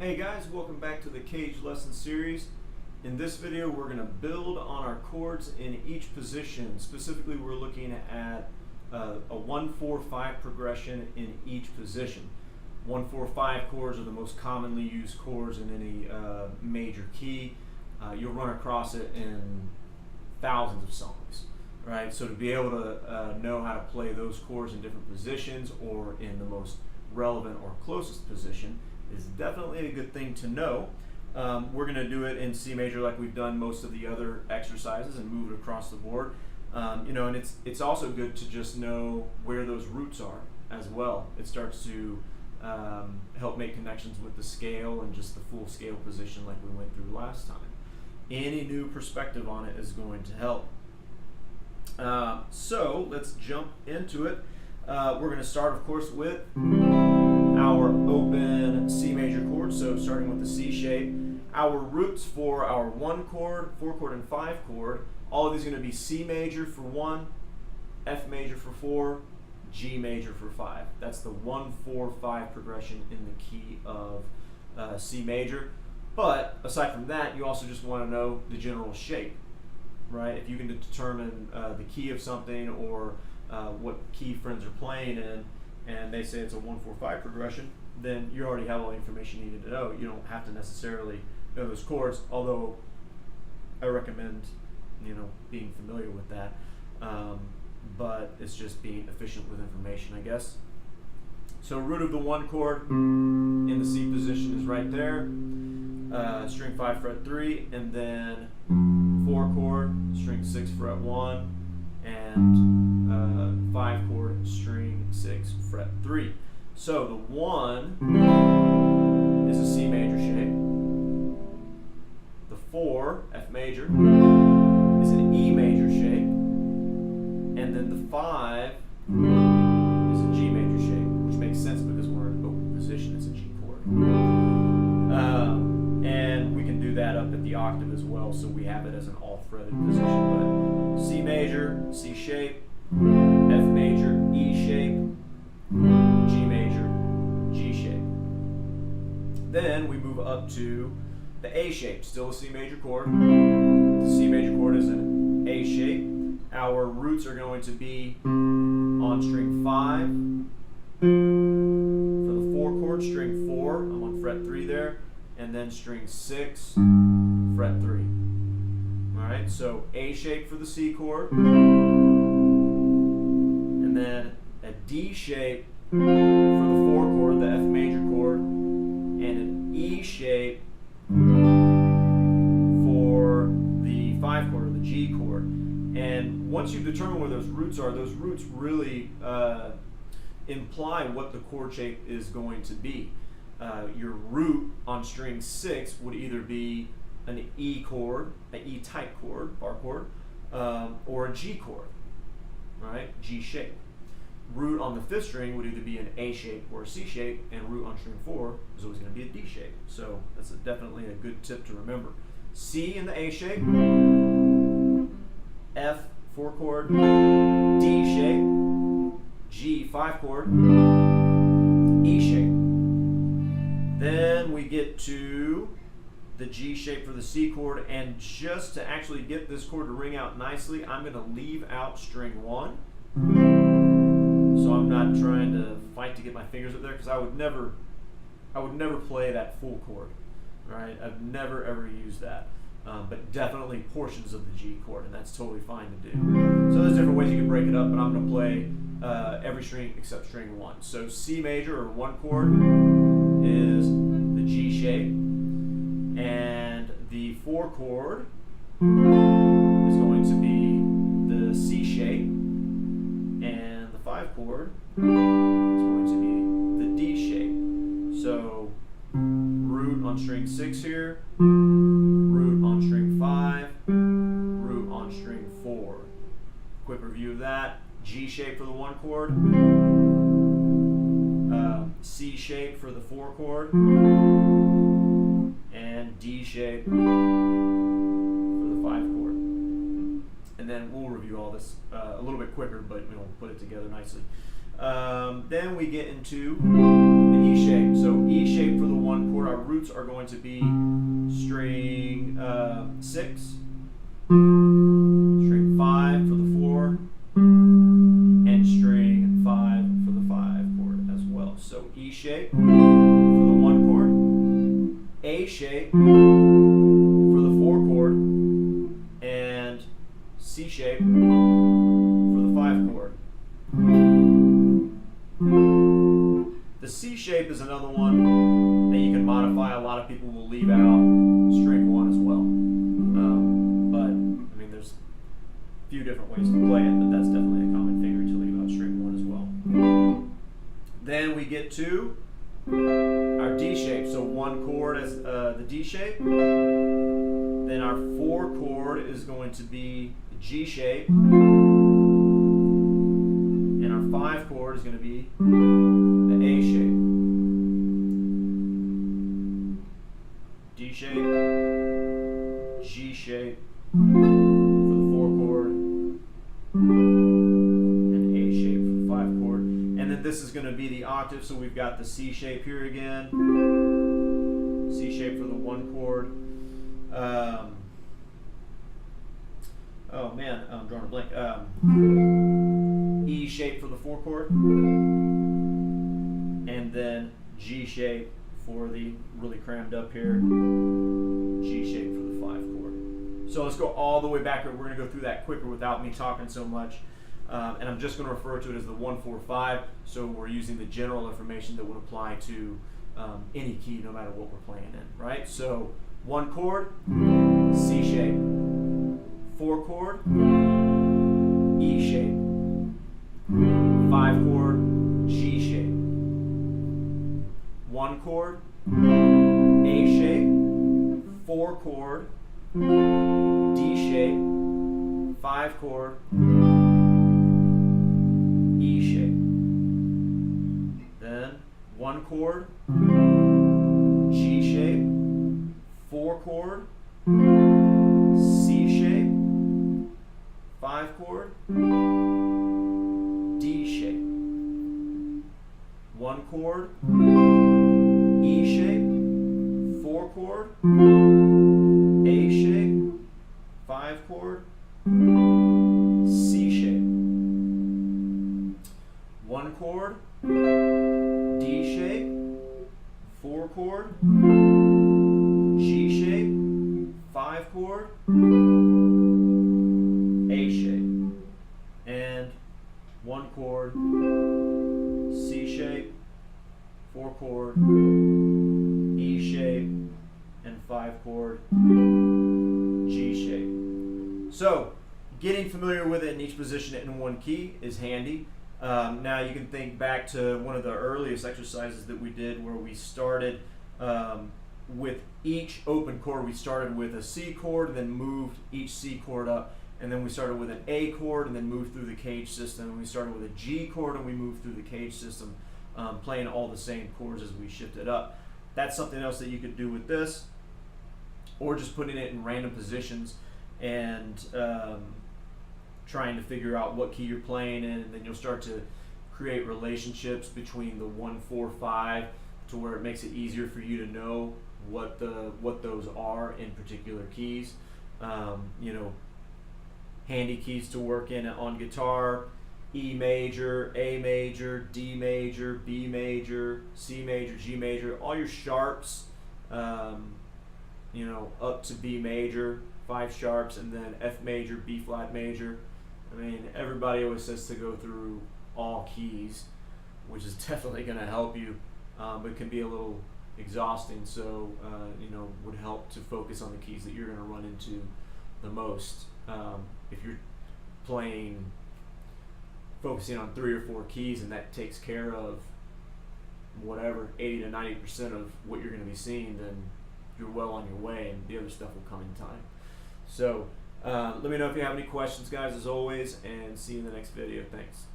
Hey guys, welcome back to the CAGED lesson series. In this video we're going to build on our chords in each position. Specifically we're looking at a 1-4-5 progression in each position. 1-4-5 chords are the most commonly used chords in any major key. You'll run across it in thousands of songs, right? So to be able to know how to play those chords in different positions or in the most relevant or closest position is definitely a good thing to know. We're going to do it in C major like we've done most of the other exercises and move it across the board. And it's also good to just know where those roots are as well. It starts to help make connections with the scale and just the full scale position like we went through last time. Any new perspective on it is going to help. So let's jump into it. We're going to start, of course, with our open C major chord, so starting with the C shape. Our roots for our 1 chord, 4 chord, and 5 chord, all of these are going to be C major for 1, F major for 4, G major for 5. That's the 1-4-5 progression in the key of C major. But aside from that, you also just want to know the general shape, right? If you can determine the key of something or what key friends are playing in, and they say it's a 1-4-5 progression, then you already have all the information you needed to know. You don't have to necessarily know those chords, although I recommend being familiar with that. But it's just being efficient with information, I guess. So root of the 1 chord in the C position is right there. String 5 fret 3, and then 4 chord, string 6 fret 1, and 5 chord, string 6 fret 3. So the 1 is a C major shape. The 4, F major, is an E major shape. And then the 5 is a G major shape, which makes sense because we're in open position, it's a G chord. And we can do that up at the octave as well, so we have it as an all-fretted position. But C major, C shape, F major, E shape, G major, G shape. Then we move up to the A shape, still a C major chord. The C major chord is an A shape. Our roots are going to be on string 5. For the 4 chord, string 4, I'm on fret 3 there, and then string 6, fret 3. Alright, so A shape for the C chord, and then a D shape for the 4 chord, the F major chord, and an E shape for the 5 chord, or the G chord. And once you determine where those roots are, those roots really imply what the chord shape is going to be. Your root on string 6 would either be an E chord, an E type chord, bar chord, or a G chord, right? G shape. Root on the 5th string would either be an A shape or a C shape, and root on string 4 is always going to be a D shape. So that's definitely a good tip to remember. C in the A shape, F 4 chord, D shape, G 5 chord, E shape. Then we get to the G shape for the C chord, and just to actually get this chord to ring out nicely, I'm going to leave out string 1. So I'm not trying to fight to get my fingers up there, because I would never play that full chord, right? I've never ever used that. But definitely portions of the G chord, and that's totally fine to do. So there's different ways you can break it up, but I'm going to play every string except string 1. So C major, or 1 chord, is the G shape, and the 4 chord is going to be the C shape, and the 5 chord is going to be the D shape. So root on string 6 here, root on string 5, root on string 4. Quick review of that. G shape for the 1 chord, C shape for the 4 chord, and D shape for the 5 chord. And then we'll review all this a little bit quicker, but we'll put it together nicely. Then we get into the E shape. So E shape for the 1 chord, our roots are going to be string 6, string 5 for the 4, and string 5 for the 5 chord as well. So E shape for the 1 chord, A shape for the 4 chord, and C shape for the 5 chord. The C shape is another one that you can modify. A lot of people will leave out string 1 as well. But I mean, there's a few different ways to play it, but that's definitely a common finger to leave out string 1 as well. Then we get to our D shape. So 1 chord as the D shape. Then our 4 chord is going to be the G shape. And our 5 chord is going to be the A shape. D shape, G shape for the 4 chord, and A shape for the 5 chord. And then this is going to be the octave, so we've got the C shape here again, C shape for the 1 chord. Oh man, I'm drawing a blank. E shape for the 4 chord, and then G shape for the really crammed up here, G shape for the 5 chord. So let's go all the way back. We're going to go through that quicker without me talking so much. And I'm just going to refer to it as the 1-4-5. So we're using the general information that would apply to any key, no matter what we're playing in, right? So 1 chord, C shape. 4 chord, E shape. 5 chord, G shape. 1 chord, A shape. 4 chord, D shape. 5 chord, E shape. Then 1 chord, G shape. 4 chord, C shape. 5 chord, D shape. 1 chord, E shape. 4 chord, A shape. 5 chord, C shape. 1 chord, D shape. 4 chord, G shape. 5 chord, A shape. And 1 chord, C shape. 4 chord, E shape, and 5 chord, G shape. So, getting familiar with it in each position in one key is handy. Now you can think back to one of the earliest exercises that we did where we started with each open chord. We started with a C chord and then moved each C chord up. And then we started with an A chord and then moved through the CAGED system. And we started with a G chord and we moved through the CAGED system, playing all the same chords as we shifted up. That's something else that you could do with this, or just putting it in random positions and trying to figure out what key you're playing in, and then you'll start to create relationships between the 1-4-5 to where it makes it easier for you to know what those are in particular keys. You know, handy keys to work in on guitar: E major, A major, D major, B major, C major, G major, all your sharps, you know, up to B major, 5 sharps, and then F major, B flat major. I mean, everybody always says to go through all keys, which is definitely going to help you, but it can be a little exhausting. So, you know, would help to focus on the keys that you're going to run into the most. If you're focusing on 3 or 4 keys, and that takes care of whatever 80 to 90% of what you're going to be seeing, then you're well on your way, and the other stuff will come in time. So let me know if you have any questions, guys, as always, and see you in the next video. Thanks.